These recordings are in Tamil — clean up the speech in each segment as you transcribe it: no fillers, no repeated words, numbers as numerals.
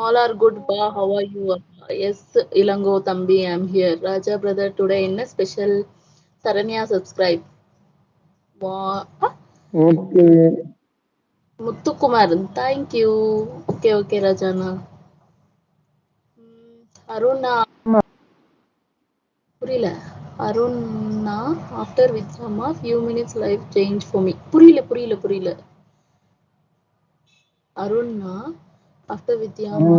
All are good, pa. How are you? Yes, Ilango Thambi, I'm here. Raja brother, today in a special Saranya subscribe. Okay. Muthukumaran, thank you. Okay, okay, Rajana. Aruna, புரியல. Aruna, after Vikrama, few minutes life change for me. புரியல. Aruna, after Vidyama,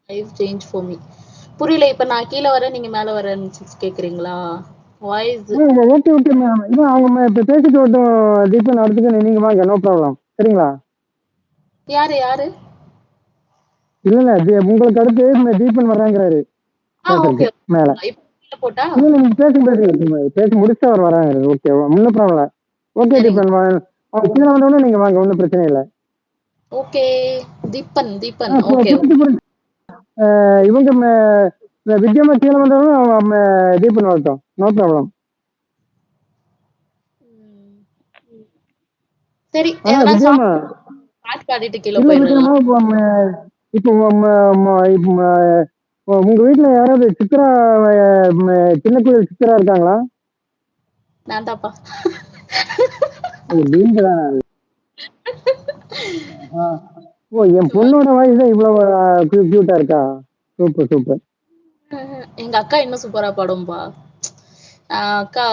life change for me. புரியல. இப்ப நான் கீழ வரேன், நீங்க மேல வரேன்னு கேக்குறீங்களா? Voice okay okay ma'am. இல்லை அவங்க இப்போ பேசிட்டு வரட்டும். தீபன் அடுத்துக்கு நீங்க வாங்க, நோ ப்ராப்ளம். சரிங்களா? யாரு? இல்ல இல்ல, உங்களுக்கு அடுத்து தீபன் வர்றாங்கிறாரு ஓகே. பேசுறதுக்கு மேல. இப்ப கீழ போட்டா? இல்ல நீங்க பேசி முடிச்சுட்டு அவர் வராங்க. ஓகே, ஒன்றும் ப்ராப்ளம். ஓகே சரிங்க. தீபன், அவங்க கீழே வந்தோடனே நீங்க வாங்க, ஒன்றும் பிரச்சனை இல்லை. ஓகே. தீபன். ஓகே. புரிஞ்சு புரிஞ்சு. இவங்க வித்யாமா கீழே வந்தோடனே தீபன் வரட்டும், நோ ப்ராப்ளம். ம். சரி, எதனா வித்யாமா, பாட்டு பாடிட்டு கீழ இல்ல போயிடலாம். வித்யாமா, இப்போ உங்க வீட்டுல யாராவது சித்ரா, சின்ன கோயில் சித்ரா இருக்காங்களா? நான் தான்ப்பா. நீங்க தான். ஓ, என் சும்மா. பொண்ணோட வாய்ஸ் தான் இவ்வளவு கியூட்டா இருக்கா? Super super. எங்க அக்கா இன்னும் சூப்பரா பாடும்பா. அக்கா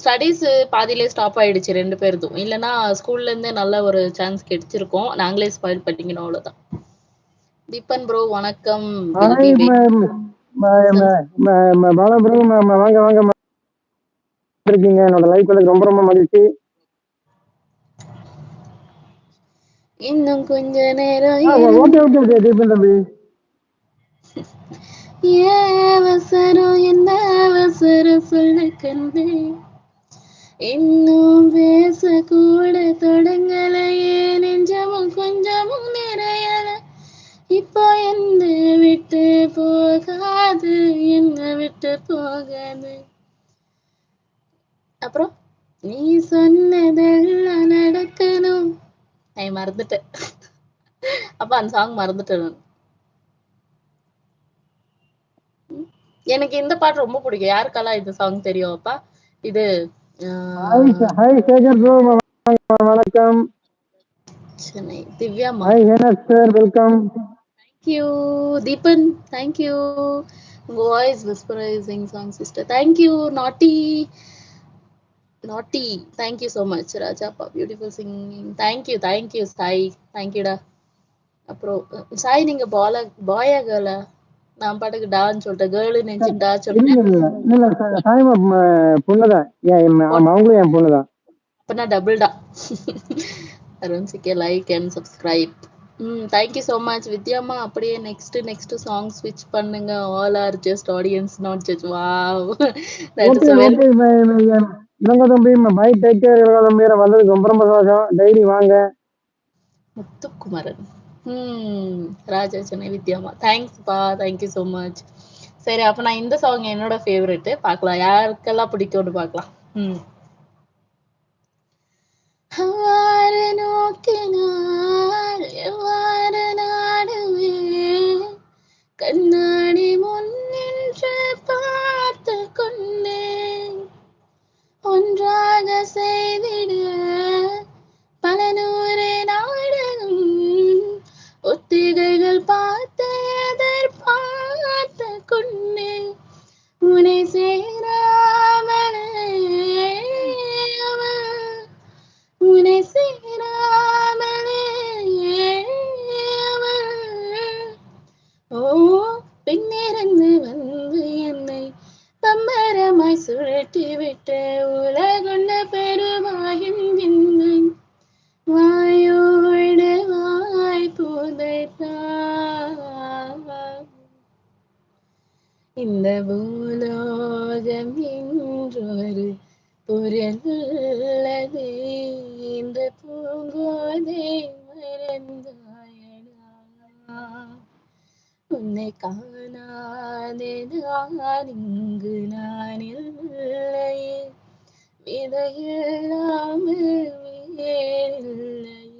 ஸ்டடீஸ் பாதியிலே ஸ்டாப் ஆயிடுச்சு 2 பேருதும். இல்லன்னா ஸ்கூல்ல இருந்தே நல்ல ஒரு சான்ஸ் கிடைச்சிருக்கும். நாங்களே ஸ்பாயில் பண்ணிக்கணும் அவ்வளவுதான். தீபன் ப்ரோ வணக்கம். Will hi be wait. Balaprabhu, வாங்க வாங்க இருக்கீங்க. என்னோட லைஃப் எனக்கு ரொம்ப ரொம்ப மகிழ்ச்சி. இன்னும் கொஞ்ச நேரம் ஓகே ஓகே தீபன் தம்பி. ஏன் அவசரம் என்ன அவசரம் சொல்லு கண்ணே, இன்னும் பேச கூட தொடங்கலையே, நெஞ்சமும் கொஞ்சமும் நிறையல, இப்போ என்ன விட்டு போகாது, என்ன விட்டு போகாது. அப்புறம் நீ சொன்னதெல்லாம் நடக்கணும். மறந்துட்டேன். அப்ப அந்த சாங் மறந்துட்டேன் நான். எனக்கு இந்த பாட்டு ரொம்ப பிடிக்கும். யாருக்கெல்லாம் இந்த சாங் தெரியும் அப்பா? இது ஹாய் சேகர் ப்ரோ, வணக்கம். சென்னை திவ்யாமா. ஹாய் ஹேனஸ் sir, welcome. Thank you Deepan, thank you. உங்க வாய்ஸ் விஸ்பரைசிங் சாங் சிஸ்டர். தேங்க்யூ நாட்டி. தேங்க்யூ ஸோ மச் ராஜாப்பா, பியூட்டிஃபுல் சிங்கிங். தேங்க்யூ சாய். தேங்க்யூடா. அப்புறம் சாய், நீங்க பாயா கேர்ளா? நான் பாட்டுக்கு டான்னு சொல்லிட்டேன். கேர்ளு நினைச்சு டா இல்ல சொல்லிட்டேன். இல்ல இல்ல, சாயமா பொண்ணுதான். அவங்களும் என் பொண்ணுதான். அப்பனா டபுள் டா. அருண் சிக்கே like and subscribe. Thank you so much வித்யாமா. அப்படியே நெக்ஸ்ட் சாங் ஸ்விட்ச் பண்ணுங்க. All are just audience, not judge. Wow, that okay is very. Okay. இளங்க தம்பி, பை டேக் கேர். இளங்க தம்பி, வந்ததுக்கு ரொம்ப ரொம்ப சந்தோஷம். டைரி வாங்க. முத்துக்குமரன். ராஜா சென்னை வித்யாமா. தேங்க்ஸ்ப்பா, தேங்க்யூ ஸோ மச். சரி, அப்ப நான் இந்த சாங் என்னோட ஃபேவரெட். பார்க்கலாம் யாருக்கெல்லாம் பிடிக்கும்னு பார்க்கலாம். ம் ஆறு நோக்கினால் எவ்வாறு நாடுவேன், கண்ணாடி முன் நின்று பார்த்து கொண்டேன், ஒன்றாக செய்திட பல நூறு நாடகம், ஒத்திகைகள் பார்த்து எதிர்பார்த்து கொண்டேன், உனை சேராமலே அவள், உனை சேராமலே அவள், ஓ பின்னிருந்து வந்து என்னை பம்பரமாய் சுழட்டி விட்டு உலகுள்ள பெருமாயின் என்னை வாயோடு வாய் புதைத்தாள். இந்த பூலோகம் என்றொரு பொருளது, இந்த பூங்கோதை மறந்தாயடா, உன்னை காணாதே நான் இங்கு நான் இல்லையே, விதையில்லாமல் வேறில்லையே,